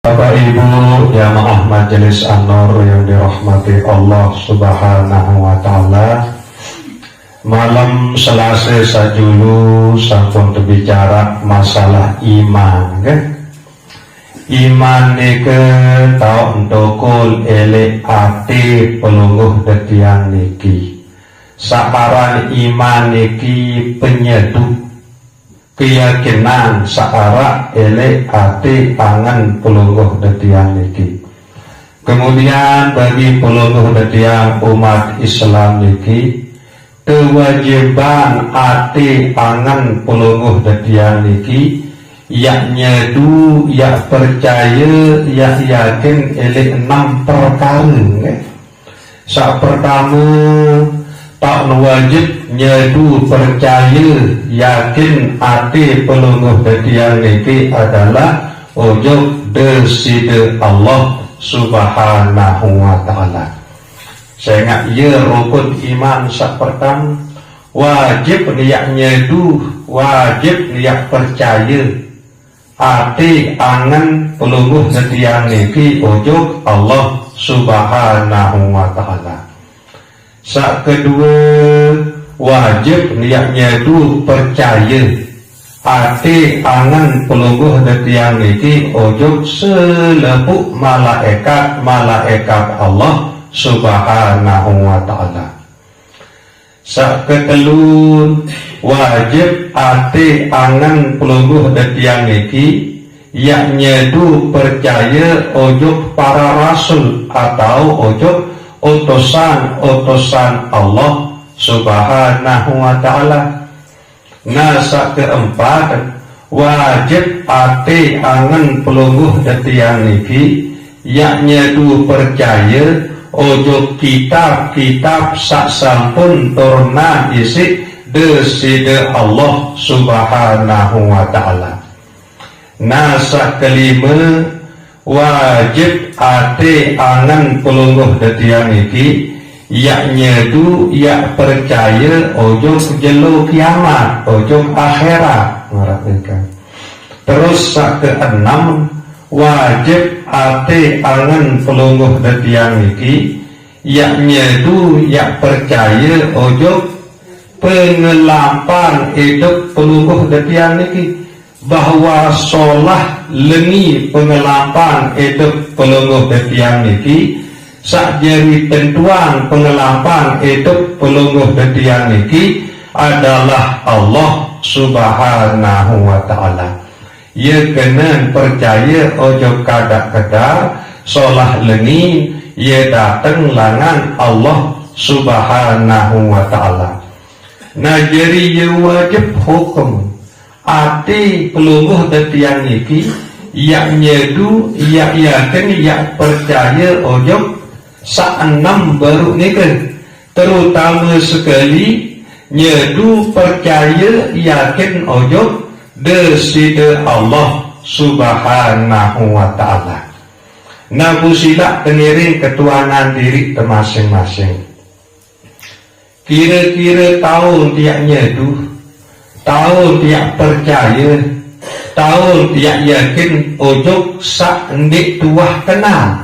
Bapak Ibu jamaah Majelis An-Nur yang dirahmati Allah Subhanahu wa taala, malam Selasa sajulu sampun berbicara masalah iman kan? Iman nike tau ndokul elek ati pelungguh detian niki. Saparan iman niki penyeduh keyakinan searah elek hati tangan pelungguh detian niki. Kemudian bagi pelungguh detian umat Islam niki, kewajiban hati tangan pelungguh detian niki yak nyedu, yak percaya, yak yakin elek 6 perkara. Sak pertama tak wajib nyedu percaya yakin hati pelungguh detian niki adalah ujub deside Allah Subhanahu wa ta'ala. Saya ingat ya rukun iman sak pertama wajib niat nyedu, wajib niat percaya hati angan pelungguh detian niki ujub Allah Subhanahu wa ta'ala. Sak kedua wajib niatnya itu percaya hati angan pelungguh detian niki ujub selepuk malaikat Allah Subhanahu wa ta'ala. Sak ketelun wajib hati angan pelungguh detian niki yaknya itu percaya ujub para rasul atau ujub utusan Allah Subhanahu wa ta'ala. Nasa keempat wajib hati angan pelungguh detian niki yaknya itu percaya ujub kitab sak sampun turna isi deside Allah Subhanahu wa ta'ala. Nasa kelima wajib hati angan pelungguh detian niki yak nyedu yak percaya ujub jelo kiamat, ujub akhirat ngaratekan. Terus sak keenam wajib hati angan pelungguh detian niki yak nyedu yak percaya ujub pengelampan hidup pelungguh detian niki, bahwa solah lengi pengelampan hidup pelungguh detian niki sak jari tentuan pengelampan hidup pelungguh detian niki adalah Allah Subhanahu wa ta'ala. Ia kena percaya ojo kadak-kadar solah lengi ia datang langan Allah Subhanahu wa ta'ala. Nah jadi ia wajib hukum hati pelungguh detian niki yak nyedu, yak yakin, yak percaya ujub sak 6 baru nikah, terutama sekali nyedu percaya yakin ujub deside Allah Subhanahu wa ta'ala. Nabu silak pengiring ketuanan diri masing-masing. Kira-kira tahun tiak nyedu, tahun tiak percaya, tahun tiak yakin ujub sak ndik tuah kenal.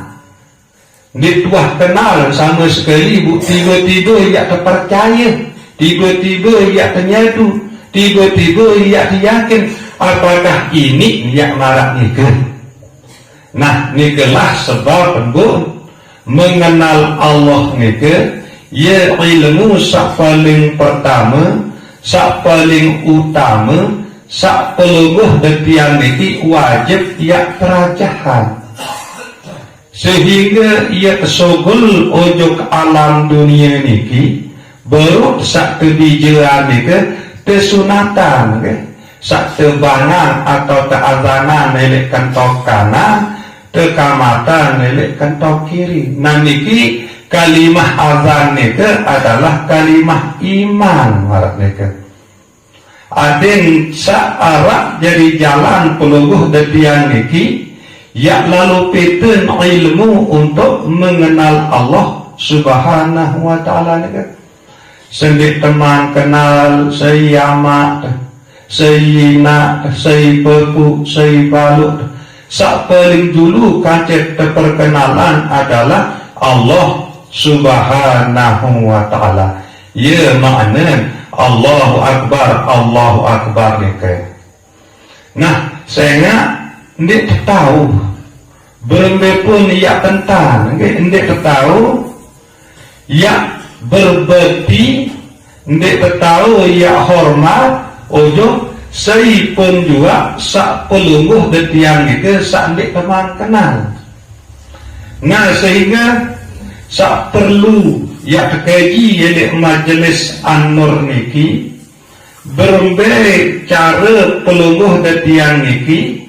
Ndik tuah kenal sama sekali bu, tiba-tiba ia terpercaya, tiba-tiba ia ternyadu, tiba-tiba ia yakin. Apakah ini ia marak nikah? Nah nikahlah sebab mengenal Allah nikah. Ya ilmu sak paling pertama, sak paling utama, sak pelungguh detian niki wajib ia kerajahan, sehingga ia kesogul ujug alam dunia niki baru sak kebijakan niki tesunatan ke? Sak tebangan atau teazanan nelek kantong kanan, tekamatan nelek kantong kiri. Nah niki kalimah azan niki adalah kalimah iman marak niki. Aden sa'arak jadi jalan pelungguh detian niki ya lalu peten ilmu untuk mengenal Allah Subhanahu wa ta'ala niki. Sendik teman kenal sayamat, sayina, say beku, say balut, sak paling dulu kancet terperkenalan adalah Allah Subhanahu wa ta'ala. Ya makna Allahu Akbar ni ke. Nah, saya ndik tahu berembe pun ya tentang ndik tahu ya berbakti, ndik tahu ya hormat ojo saya pun juga sak pelungguh detiang itu sak ndik teman kenal. Nah, sehingga sak perlu ya kaji yaitu majelis An-Nur niki berbagai cara pelungguh detiang niki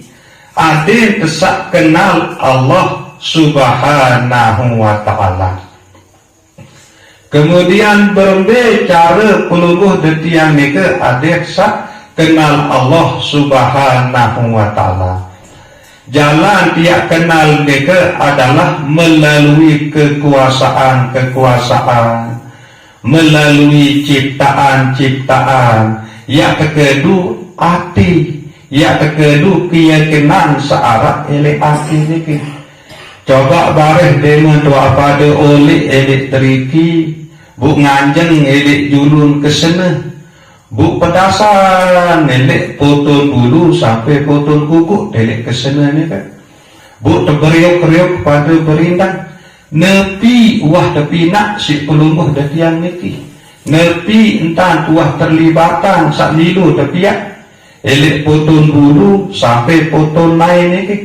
ada tesak kenal Allah Subhanahu wa ta'ala. Kemudian berbagai cara pelungguh detiang niki ada tesak kenal Allah Subhanahu wa ta'ala. Jalan tiak kenal mereka adalah melalui kekuasaan, melalui ciptaan, ya kekedu hati, ya kekedu keyakinan searah elek hati ini. Coba bareh dengan doa pada oleh elek teriki, bu nganjeng elek julun kesana, bu pedasan elek potong bulu sampai potong kuku elek kesana ni kan. Bu terberiuk-riuk pada berindang nepi wah tepi nak si pelungguh detiang niki. Nepi entah tuah terlibatan sak milu tepi ya. Elek potong bulu sampai potong naik niki.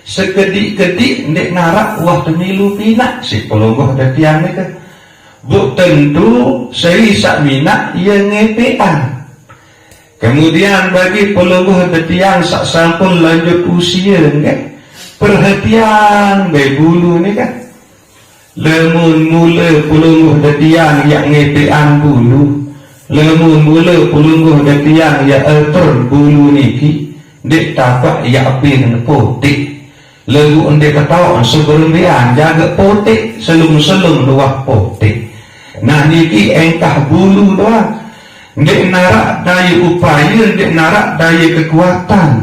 Sekedik-kedik ndek narak wah temilu pinak si pelungguh detiang niki. Bu tentu saya sak minat ia ngepean. Kemudian bagi pelungguh detiang sak sampun lanjut usia kan, perhatian bayi bulu ni kan. Lemun mula pelungguh detiang yang ngepean bulu, lemun mula pelungguh detiang yang atur bulu niki, dek tapak ya api dengan potik. Lalu ndek ketahuan seberlebihan jaga potik selum-selum luah potik. Nah niki engkah bulu doang. Ndek narak daya upaya, ndek narak daya kekuatan.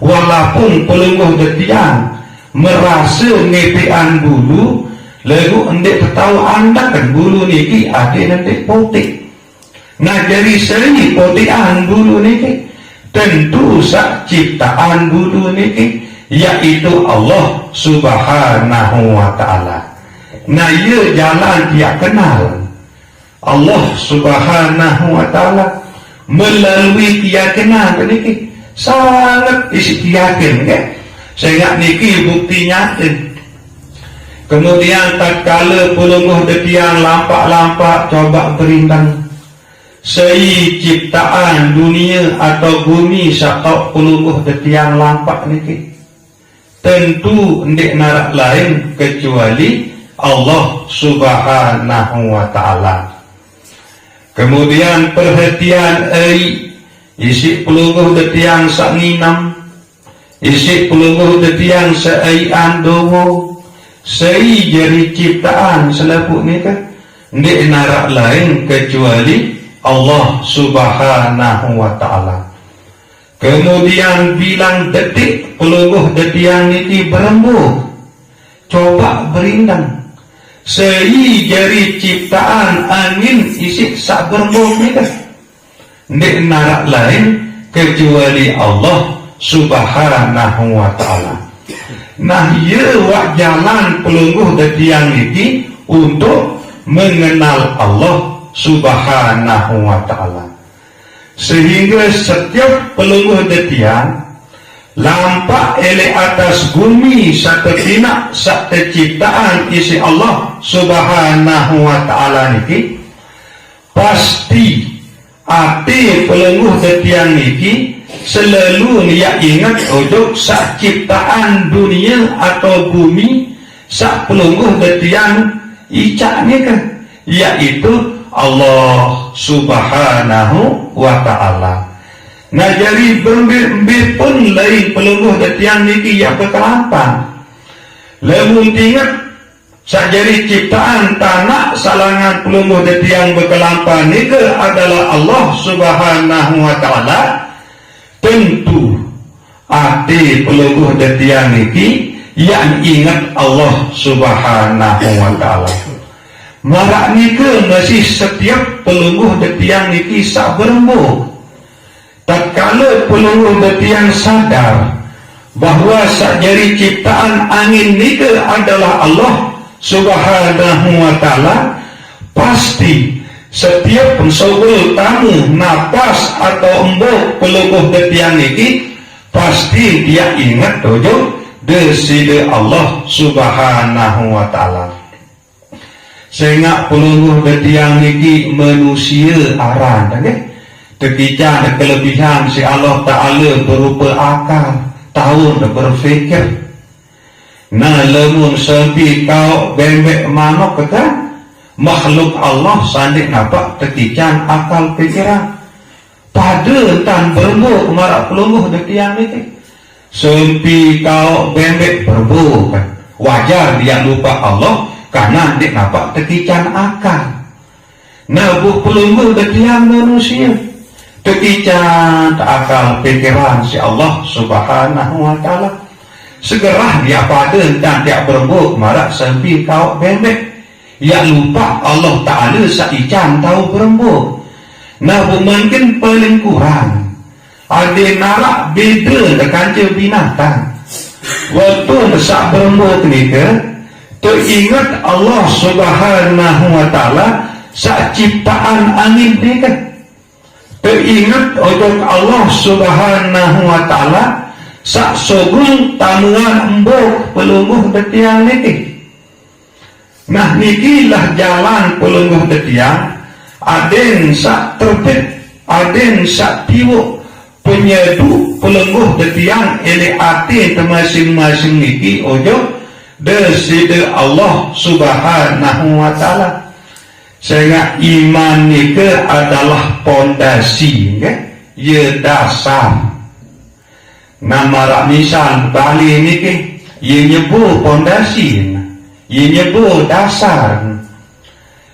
Walaupun pelungguh detiang merasa ngepean bulu, lalu ndek tahu anda kan bulu niki ada nanti potik. Nah jadi seni potikan bulu niki tentu sak ciptaan bulu niki yaitu Allah Subhanahu wa ta'ala. Nah ia jalan dia kenal Allah Subhanahu wa ta'ala melalui keyakinan niki sangat isi yakin kan. Saya niki bukti nyata. Kemudian tatkala pelungguh detiang lampak-lampak coba berindang sei ciptaan dunia atau bumi sakau pelungguh detiang lampak niki tentu ndik narak lain kecuali Allah Subhanahu wa ta'ala. Kemudian perhatian isi pelungguh detiang sak nginam, isi pelungguh detiang seai andowo, sei jari ciptaan selapuk ni kan ndik narak lain kecuali Allah Subhanahu wa ta'ala. Kemudian bilang detik pelungguh detiang niki berembuk, coba berindang. Sei jari ciptaan angin isi sak berembuk ni kan ndik narak lain kecuali Allah Subhanahu wa ta'ala. Nah ia wak jalan pelungguh detiang niki untuk mengenal Allah Subhanahu wa ta'ala. Sehingga setiap pelungguh detiang lampak elek atas bumi satu tinak satu ciptaan isi Allah Subhanahu wa ta'ala niki pasti hati pelungguh detiang niki selalu dia ingat untuk sak ciptaan dunia atau bumi sak pelungguh detiang icak ni kan yaitu Allah Subhanahu wa ta'ala. Nah jadi bermbir pun lain pelungguh detiang niki yang berkelampang. Lemun tingat sajari ciptaan tanah salangan pelungguh detiang berkelampang niki adalah Allah Subhanahu wa ta'ala. Tentu ati peluguh detiang niki yang ingat Allah Subhanahu wa ta'ala. Marak nika masih setiap peluguh detiang niki sak berembuk. Tatkala peluguh detiang sadar bahwa sak jari ciptaan angin nika adalah Allah Subhanahu wa ta'ala, pasti setiap pensobul tamu napas atau embuk peluguh detiang niki pasti dia ingat dojo deside Allah Subhanahu wa ta'ala. Sehingga peluguh detiang niki manusia aran ketika ada kelebihan si Allah Ta'ala berupa akal, tahu dan berfikir. Nah lemun sepi kau bembek manok kata makhluk Allah sandik nampak tekican akal pikiran pada tan berbu marak pelungguh detiang ini sempi kau bembek berbu kan wajar dia lupa Allah karena dia nampak tekican akal. Nah bu pelungguh detiang manusia tekican akal pikiran si Allah Subhanahu wa ta'ala, segera dia pada dan dia berbu marak sempi kau bembek ya lupa Allah Ta'ala saican tahu berembuk. Nah mungkin paling kurang ada narak beda dengan binatang. Waktu sak berembuk ni ke teringat Allah Subhanahu wa ta'ala sak ciptaan angin ni kan, teringat untuk Allah Subhanahu wa ta'ala sak sogul tamuan embuk pelungguh detiang ni. Nah nikilah jalan pelungguh detiang, aden sak terbit, aden sak tiwuk penyedu pelungguh detiang ele ati masing-masing niki ojo deside Allah Subhanahu wa ta'ala. Sehingga iman nika adalah pondasi, ya dasar. Nama misal Bali niki ye nyebu pondasi, ia nyebut dasar.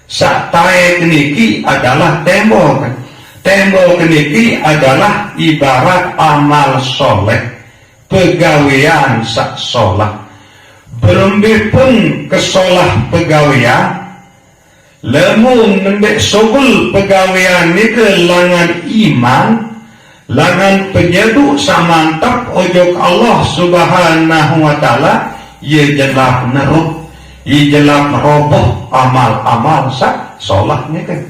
Sak taek niki adalah tembok. Tembok niki adalah ibarat amal soleh, pegawaian sak solah. Berembih pun kesolah pegawaian, lemun nembek sogul pegawaian niki langan iman, langan penyedu samantap ojok Allah Subhanahu wa ta'ala, ia jelah neruk, ijelak roboh amal-amal sak solah ni kan.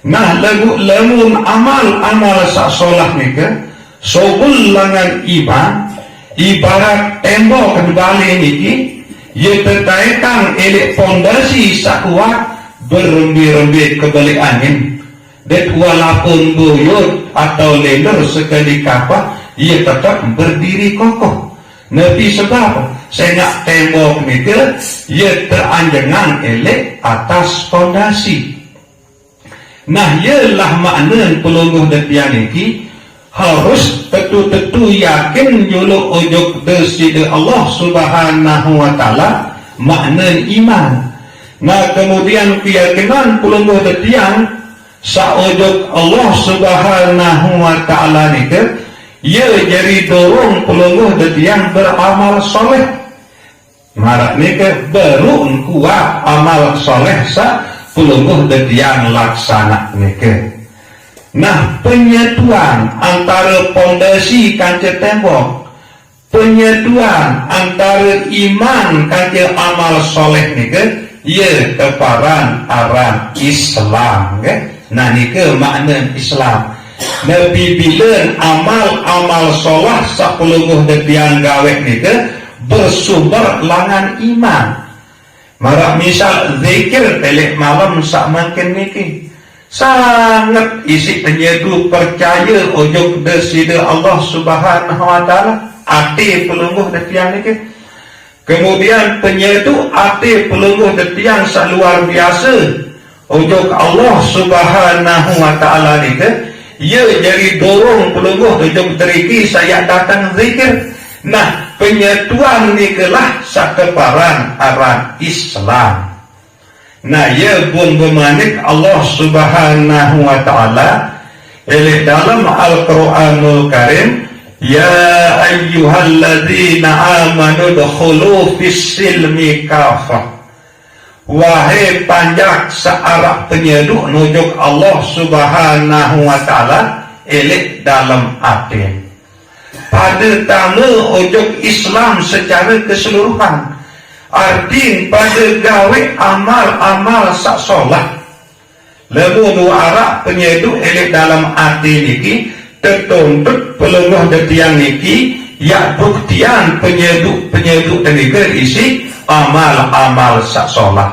Nah lamun amal sak solah ni kan sobul langan iman ibarat tembok kembali niki ia terkaitan elek pondasi sak kuat berembi-rembi kebalik angin dan walaupun buyut atau lender sekali kapal ia tetap berdiri kokoh. Nabi sebab sehingga tembok itu ia teranjangan elek atas fondasi. Nah ialah makna pelungguh detiang ini harus tetu-tetu yakin juluk ujuk deside Allah Subhanahu wa ta'ala makna iman. Nah kemudian keyakinan pelungguh detiang saujuk Allah Subhanahu wa ta'ala itu ia jadi dorong pelungguh detiang beramal soleh. Marak ni ke baru kuat amal soleh sa pelungguh detiang laksana ni ke. Nah penyetuan antara pondasi kanca tembok, penyetuan antara iman kanca amal soleh ni ke, ia keparan aran Islam ke. Nah ni ke makna Islam. Nabi bilen amal solah sapulunguh detiang gawe nika bersumber langan iman. Marak misal zikir telik malam sak makin niki sangat isi penyedu percaya ujuk deside Allah Subhanahu wa ta'ala ati pelungguh detiang niki. Kemudian penyedu ati pelungguh detiang sak luar biasa ujuk Allah Subhanahu wa ta'ala niki. Ia jadi dorong pelungguh ujuk deriki saya datang zikir. Nah penyetuan nikelah sakeparan aran Islam. Nah ia pun bermanik Allah Subhanahu wa ta'ala dalam Al-Quranul Karim Ya ayyuhalladzina amanu dkhulu fis-silmi kafah. Wahai panjak searah penyeduk nujuk Allah subhanahu wa ta'ala elik dalam atin. Pada tamu ujuk Islam secara keseluruhan. Artin pada gawe amal-amal sak solat. Lebu dua arah penyeduk elik dalam atin niki tertuntut pelengah detiang niki ya buktian penyeduk tenika isi amal-amal sak solat.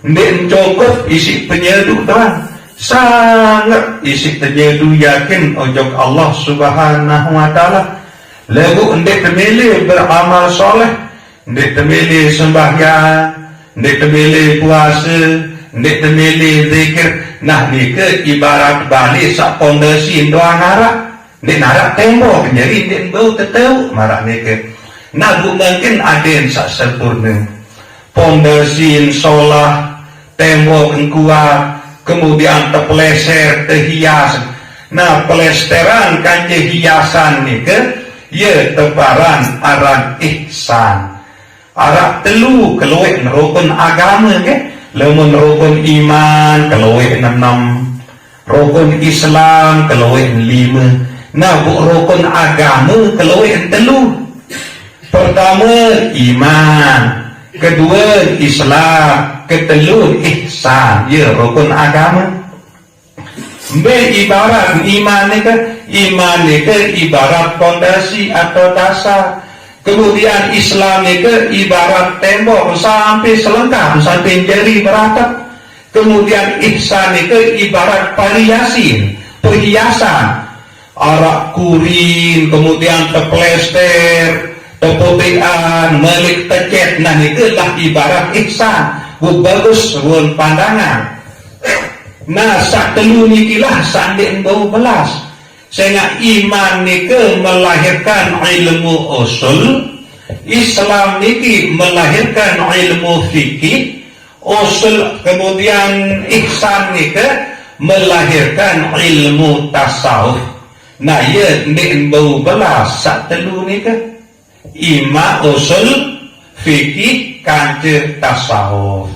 Nek cukup isi penyeduk doang. Sangat isi penyeduk yakin ojok Allah subhanahu wa ta'ala. Lagu ndek temili beramal soleh, ndek temili sembahyang, ndek temili puasa, ndek temili zikir. Nah nika ibarat balik sak pondasi doang narak. Ndek narak tembok jadi ndek bau tetau marak nika. Nah mungkin aden sak sempurna. Pondasi solah tembok kuat, kemudian terpeleser, terhias. Nah pelesteran kanje hiasan nika, ya tebaran aran ihsan. Arak telu keluik rukun agama ke, lemun rukun iman keluik 6, rukun Islam keluik 5. Nah bu rukun agama keluik 3. Pertama iman, kedua Islam, ketelu ihsan, ya rukun agama. Ibarat iman ni ke ibarat fondasi atau dasar. Kemudian Islam ni ke ibarat tembok sampai selengkap, sampai jari beratap. Kemudian ihsan ni ke ibarat perhiasan, arak kurin, kemudian terplester, teputian, melik tecet. Nah itu lah ibarat ihsan. Bagus run pandangan. Nah sak telu nikilah sanding 12. Sehingga iman niki melahirkan ilmu usul, Islam niki melahirkan ilmu fikih, usul kemudian ihsan niki melahirkan ilmu tasawuf. Nah ya nek 12 sak telu niki iman usul fikih kanthi tasawuf.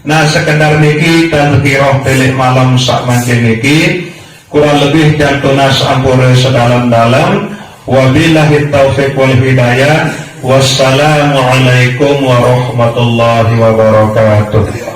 Nah sekedar niki tazkirah telik malam sak mancing niki kurang lebih dan tunas ampura sedalam-dalam. Wabillahi taufiq wal hidayah. Wassalamualaikum warahmatullahi wabarakatuh.